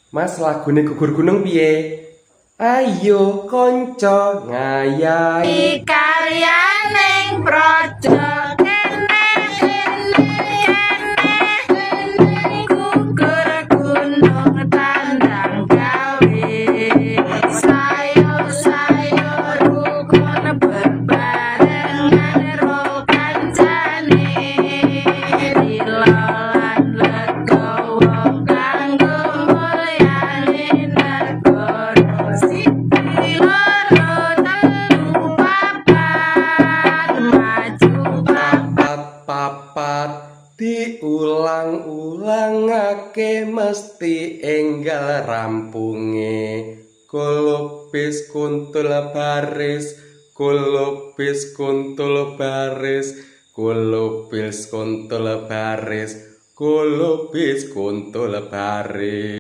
Mas lagune gugur gunung piye? Ayo kanca ngayahi karyan ning praja kene gugur gunung tandang gawe sayur rukun bebarengan ro kancane dilolan legowo kanggo mulyane negara siji loro telu papat maju papat diulang-ulangake mesti enggal rampunge kulubis kuntul baris kulubis kuntul baris kulubis kuntul baris kulubis kuntul baris